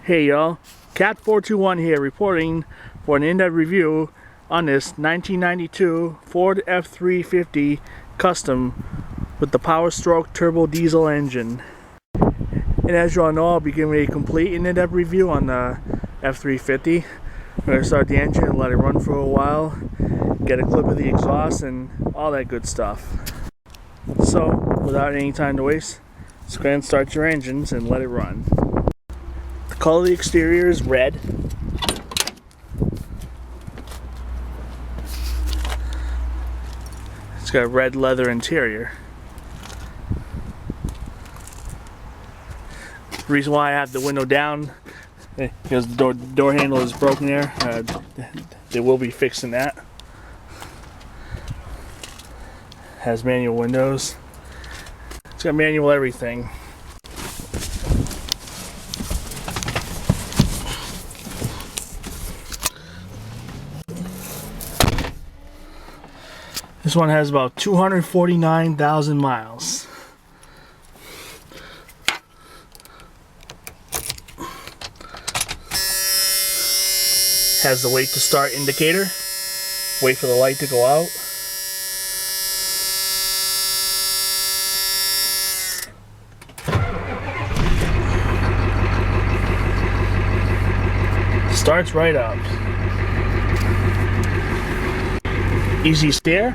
Hey y'all, Cat421 here reporting for an in-depth review on this 1992 Ford F350 Custom with the Powerstroke turbo diesel engine. And as you all know, I'll be giving a complete in-depth review on the F350. I'm going to start the engine and let it run for a while, get a clip of the exhaust and all that good stuff. So, without any time to waste, let's go ahead and start your engines and let it run. The color of the exterior is red. It's got a red leather interior. The reason why I have the window down because the door handle is broken there. They will be fixing that. Has manual windows. It's got manual everything. This one has about 249,000 miles. Has the wait to start indicator. Wait for the light to go out. Starts right up. Easy steer.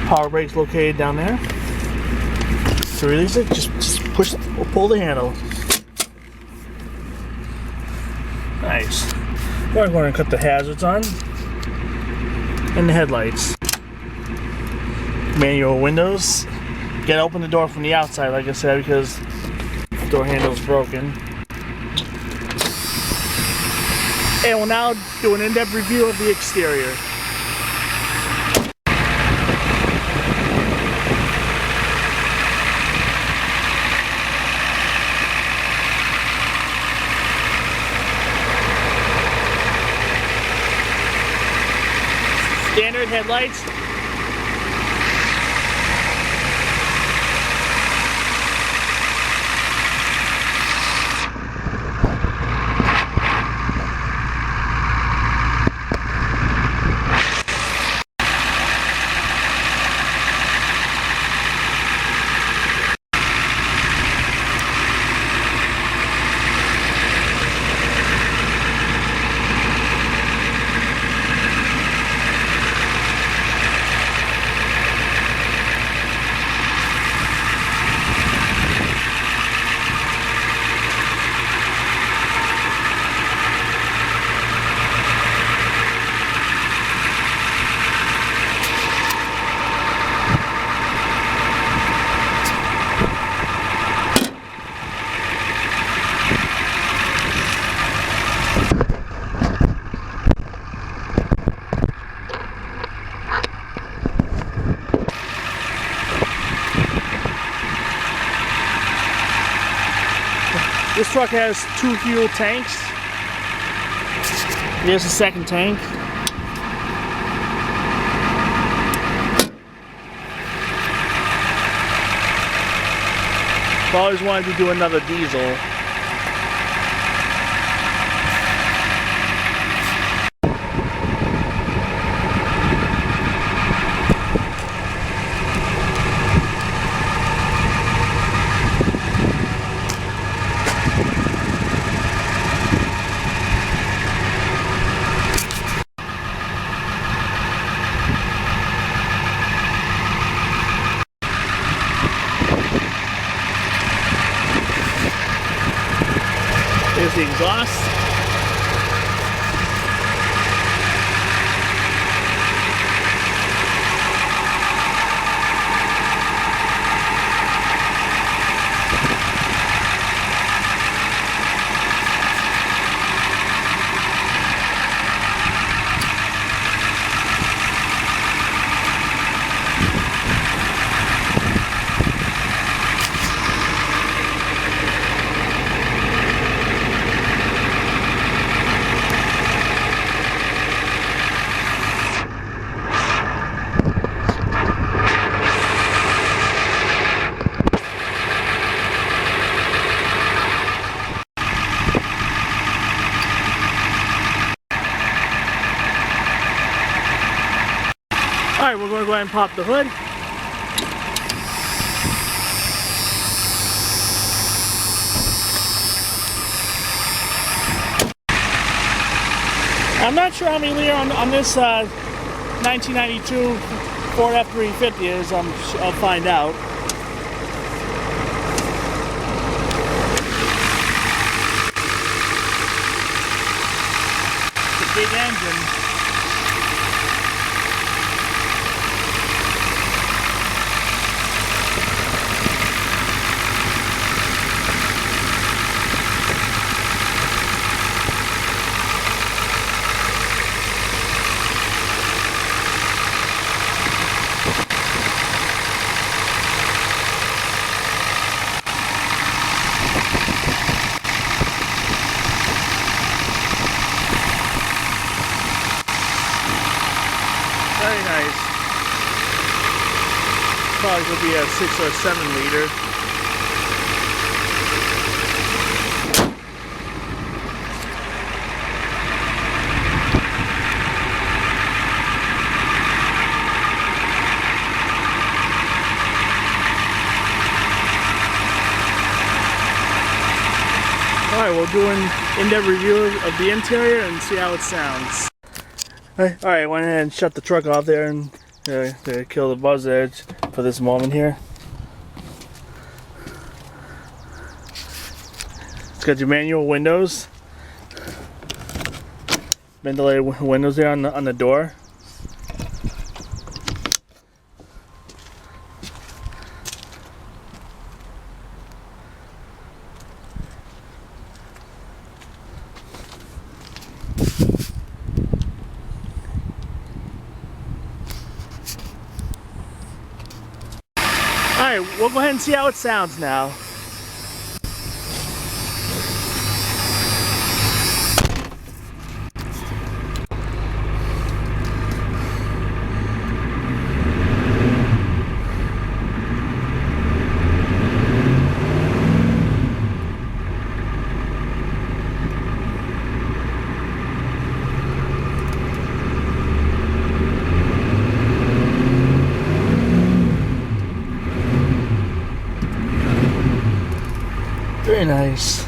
Power brake's located down there. To release it, just push or pull the handle. Nice. We're going to cut the hazards on and the headlights. Manual windows. Gotta open the door from the outside, like I said, because the door handle's broken. And we'll now do an in-depth review of the exterior. Standard headlights. This truck has two fuel tanks. Here's the second tank. I've always wanted to do another diesel. There's the exhaust. Alright, we're going to go ahead and pop the hood. I'm not sure how many liter on this 1992 Ford F350 is. I'll find out. It's a big engine. Very nice. Probably could be a 6 or 7 liter. Alright, we'll do an in-depth review of the interior and see how it sounds. Alright, I went ahead and shut the truck off there and to kill the buzz edge for this moment here. It's got your manual windows, ventilated windows there on the door. Alright, we'll go ahead and see how it sounds now. Very nice.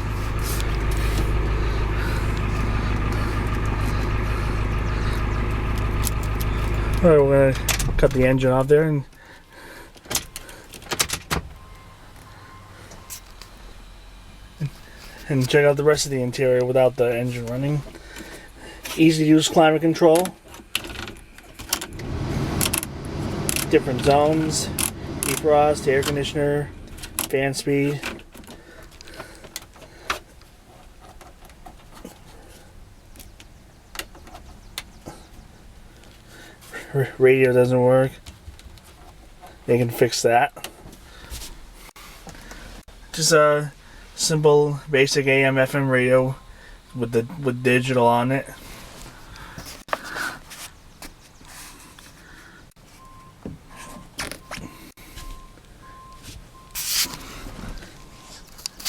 Alright, we're gonna cut the engine off there and check out the rest of the interior without the engine running. Easy to use climate control. Different zones, defrost, air conditioner, fan speed. Radio doesn't work. They can fix that. Just a simple basic AM FM radio with digital on it.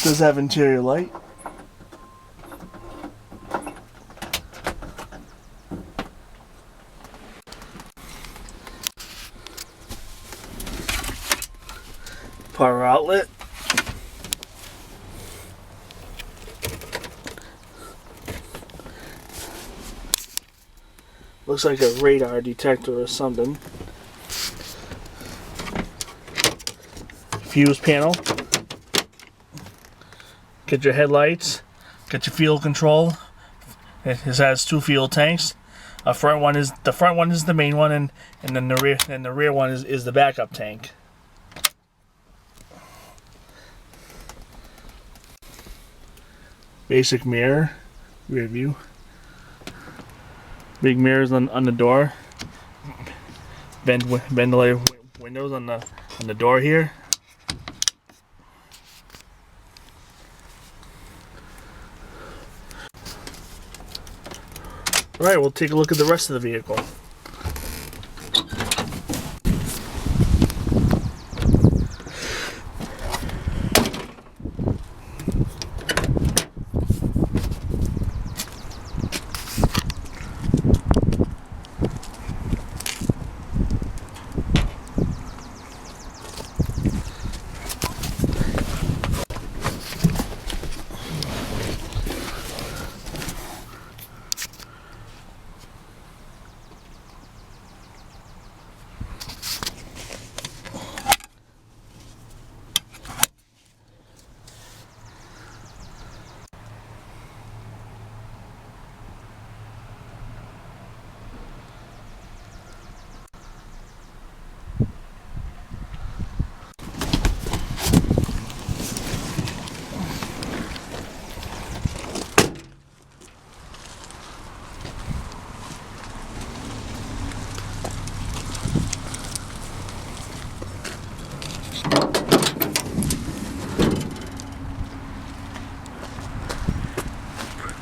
Does have interior light. Power outlet. Looks like a radar detector or something. Fuse panel. Get your headlights. Get your fuel control. It has 2 fuel tanks. The front one is the main one, and then the rear one is the backup tank. Basic mirror, rear view. Big mirrors on the door. Ventilated windows on the door here. All right, we'll take a look at the rest of the vehicle.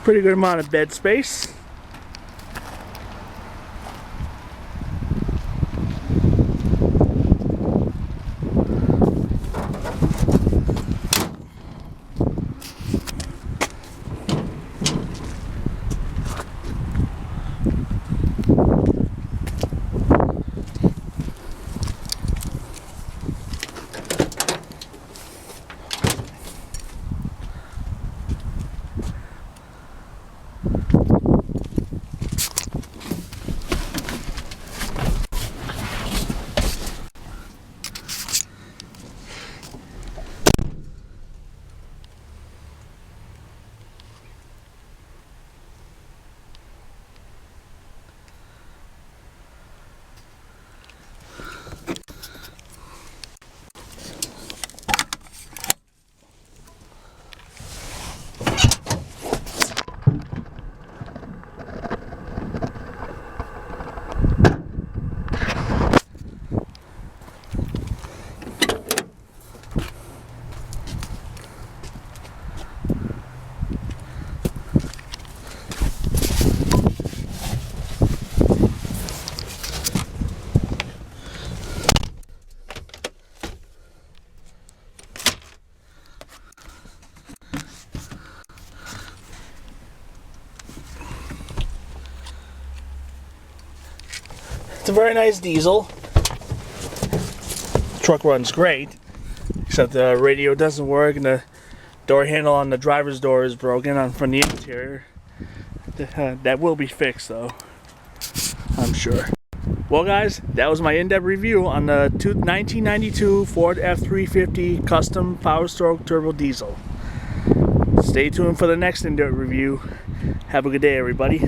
Pretty good amount of bed space. It's a very nice diesel. The truck runs great, except the radio doesn't work and the door handle on the driver's door is broken from the interior. That will be fixed though, I'm sure. Well guys, that was my in-depth review on the 1992 Ford F350 Custom Powerstroke Turbo Diesel. Stay tuned for the next in-depth review. Have a good day everybody.